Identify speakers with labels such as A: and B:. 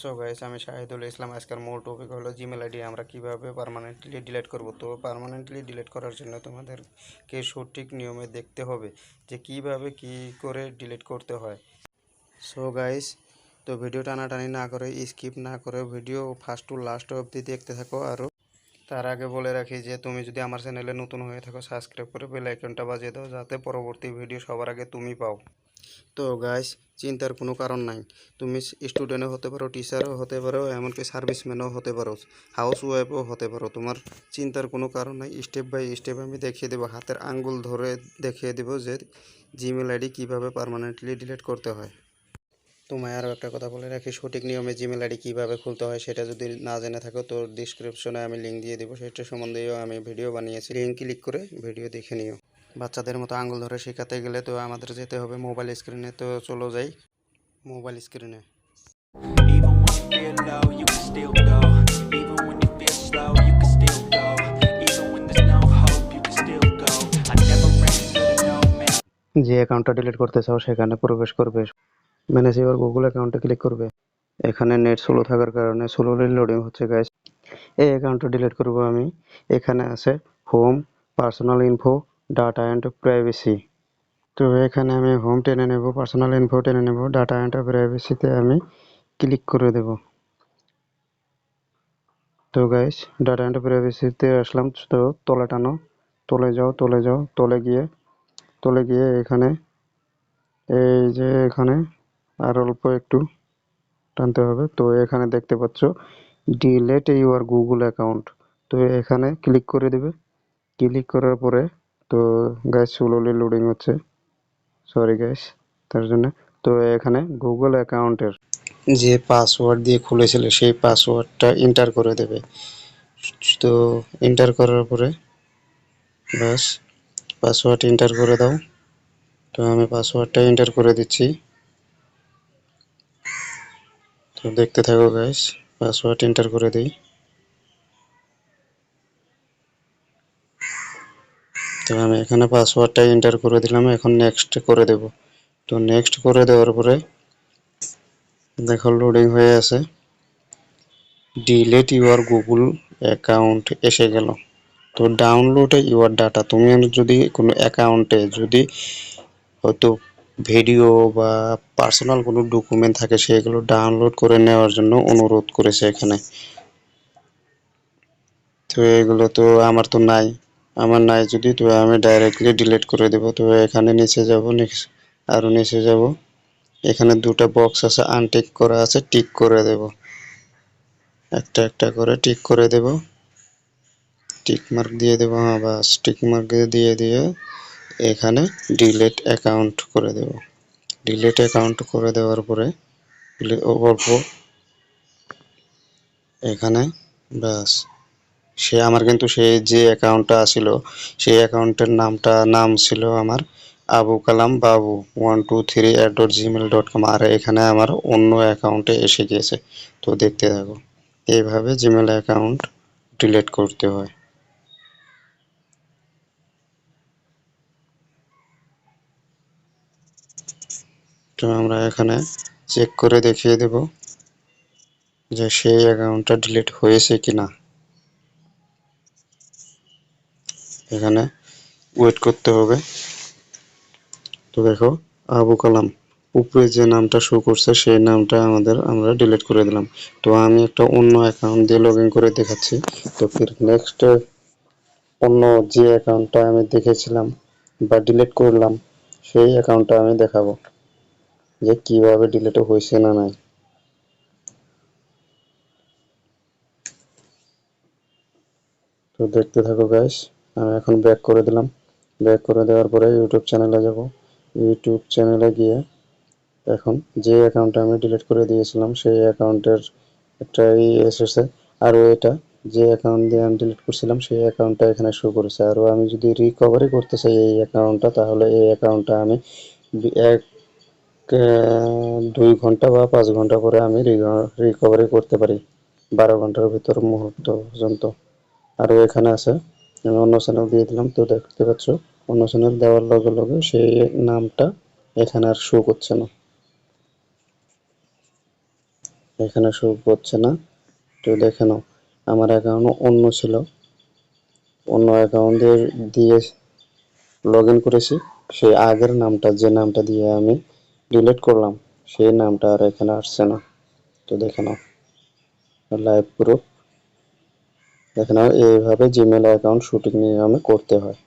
A: So guys, আমি শাহিদুল ইসলাম। আজকের মূল টপিক হলো জিমেল আইডি আমরা কিভাবে পার্মানেন্টলি ডিলিট করব। তো পার্মানেন্টলি ডিলিট করার জন্য তোমাদেরকে সঠিক নিয়মে দেখতে হবে যে কিভাবে কি করে ডিলিট করতে হয়। সো গাইস, তো ভিডিও টানাটানি না করে, স্কিপ না করে ভিডিও ফার্স্ট টু লাস্ট অবধি দেখতে থাকো। আর তার আগে বলে রাখি যে তুমি যদি আমার চ্যানেলে নতুন হয়ে থাকো, সাবস্ক্রাইব করে বেল আইকনটা বাজিয়ে দাও যাতে পরবর্তী ভিডিও সবার আগে তুমি পাও। তো গাইস, চিন্তার কোনো কারণ নাই। তুমি স্টুডেন্টও হতে পারো, টিচারও হতে পারো, এমনকি সার্ভিসম্যানও হতে পারো, হাউস ওয়াইফও হতে পারো। তোমার চিন্তার কোনো কারণ নাই। স্টেপ বাই স্টেপ আমি দেখিয়ে দেবো, হাতের আঙ্গুল ধরে দেখিয়ে দেবো যে জিমেল আইডি কীভাবে পার্মানেন্টলি ডিলিট করতে হয়। তোমায় আরও একটা কথা বলে রাখি, সঠিক নিয়মে জিমেল আইডি কীভাবে খুলতে হয় সেটা যদি না জেনে থাকো তো ডিসক্রিপশনে আমি লিঙ্ক দিয়ে দেবো, সেটা সম্বন্ধেও আমি ভিডিও বানিয়েছি। লিঙ্ক ক্লিক করে ভিডিও দেখে নিও। বাচ্চাদের মতো আঙ্গুল ধরে শেখাতে গেলে তো আমাদের যেতে হবে মোবাইল স্ক্রিনে। তো চলো যাই মোবাইল স্ক্রিনে।
B: Even when you feel low, you can still go. Even when you feel slow, you can still go. Even when there's no hope, you can still go. I never answer to no man.
A: যে অ্যাকাউন্টটা delete করতে চাও সেখানে প্রবেশ করবে, manage your Google অ্যাকাউন্টে click করবে। এখানে নেট স্লো থাকার কারণে স্লোলি লোডিং হচ্ছে গাইস। এই অ্যাকাউন্টটা ডিলিট করব আমি। এখানে আছে home, personal info, data and privacy. তো এখানে আমি হোম টেনে নেব, পার্সোনাল ইনফো টেনে নেব, ডাটা অ্যান্ড প্রাইভেসিতে আমি ক্লিক করে দেব। তো গাইস, ডাটা অ্যান্ড প্রাইভেসিতে আসলাম। তো তলে টানো, তলে যাও, তলে যাও, তলে গিয়ে এখানে এই যে এখানে আর অল্প একটু টানতে হবে। তো এখানে দেখতে পাচ্ছ ডিলেট ইউর গুগল অ্যাকাউন্ট। তো এখানে ক্লিক করে দেবে। ক্লিক করার পরে তো গাইস স্লোলি লোডিং হচ্ছে, সরি গাইস তার জন্য। তো এখানে গুগল অ্যাকাউন্টের যে পাসওয়ার্ড দিয়ে খুলেছিলে সেই পাসওয়ার্ডটা এন্টার করে দেবে। তো এন্টার করার পরে ব্যাস পাসওয়ার্ড এন্টার করে দাও। তো আমি পাসওয়ার্ডটা এন্টার করে দিচ্ছি। তো দেখতে থাকো গাইস, পাসওয়ার্ড এন্টার করে দিই। তো আমি এখানে পাসওয়ার্ডটা এন্টার করে দিলাম, এখন নেক্সট করে দেব। তো নেক্সট করে দেওয়ার পরে দেখো লোডিং হয়ে আছে, ডিলেট ইউর গুগল অ্যাকাউন্ট এসে গেল। তো ডাউনলোড ইউর ডাটা, তুমি যদি কোনো অ্যাকাউন্টে যদি হয়তো ভিডিও বা পার্সোনাল কোনো ডকুমেন্ট থাকে সেগুলো ডাউনলোড করে নেওয়ার জন্য অনুরোধ করেছে এখানে। তো এগুলো তো আমার তো নাই, আমার নাই যদি, তো আমি ডাইরেক্টলি ডিলিট করে দেব। তো এখানে নিচে যাব, আরও নিচে যাব, এখানে দুটো বক্স আছে আনটিক করা আছে, টিক করে দেব। একটা একটা করে টিক করে দেব, টিক মার্ক দিয়ে দেব। হ্যাঁ বাস, টিক মার্ক দিয়ে দিয়ে এখানে ডিলিট অ্যাকাউন্ট করে দেব। ডিলিট অ্যাকাউন্ট করে দেওয়ার পরে অল্প এখানে ব্যাস, সে আমার কিন্তু সেই যে অ্যাকাউন্টটা ছিল সেই অ্যাকাউন্টের নাম ছিল আমার আবু কালাম বাবু 123@gmail.com, আর এখানে আমার অন্য অ্যাকাউন্টে এসে গিয়েছে। তো দেখতে থাকো, এইভাবে জিমেল অ্যাকাউন্ট ডিলিট করতে হয়। তো আমরা এখানে চেক করে দেখিয়ে দেব যে সেই অ্যাকাউন্টটা ডিলিট হয়েছে কিনা। এখানে ওয়েট করতে হবে। তো দেখো আবু কালাম, উপরে যে নামটা শো করছে সেই নামটা আমরা ডিলিট করে দিলাম। তো আমি একটা অন্য অ্যাকাউন্ট দিয়ে লগ ইন করে দেখাচ্ছি। তো ফির নেক্সট অন্য যে অ্যাকাউন্টটা আমি দেখেছিলাম বা ডিলিট করলাম সেই অ্যাকাউন্টটা আমি দেখাবো যে কিভাবে ডিলিট হয়েছে না নাই। তো দেখতে থাকো গাইস, আমি এখন ব্যাক করে দিলাম। ব্যাক করে দেওয়ার পরে ইউটিউব চ্যানেলে যাব। ইউটিউব চ্যানেলে গিয়ে এখন যে অ্যাকাউন্টটা আমি ডিলিট করে দিয়েছিলাম সেই অ্যাকাউন্টের একটা এসেছে। আরও এটা যে অ্যাকাউন্ট দিয়ে আমি ডিলিট করছিলাম সেই অ্যাকাউন্টটা এখানে শো করেছে। আরও আমি যদি রিকভারি করতে চাই এই অ্যাকাউন্টটা, তাহলে এই অ্যাকাউন্টটা আমি 2 ঘন্টা বা 5 ঘন্টা পরে আমি রিকভারি করতে পারি, 12 ঘন্টার ভিতর মুহূর্ত পর্যন্ত। আরও এখানে আছে, আমি অন্য চ্যানেল দিয়ে দিলাম। তো দেখতে পাচ্ছ অন্য চ্যানেল দেওয়ার লগে লগে সেই নামটা এখানে আর শো করছে না। এখানে শো করছে না। তো দেখে নাও, আমার অ্যাকাউন্ট অন্য ছিল, অন্য অ্যাকাউন্ট দিয়ে লগ ইন করেছি। সেই আগের নামটা, যে নামটা দিয়ে আমি ডিলিট করলাম, সেই নামটা আর এখানে আসছে না। তো দেখে নাও, লাইভ প্রুফ দেখে নাও। এইভাবে জিমেল অ্যাকাউন্ট শুটিং নিয়মে করতে হয়।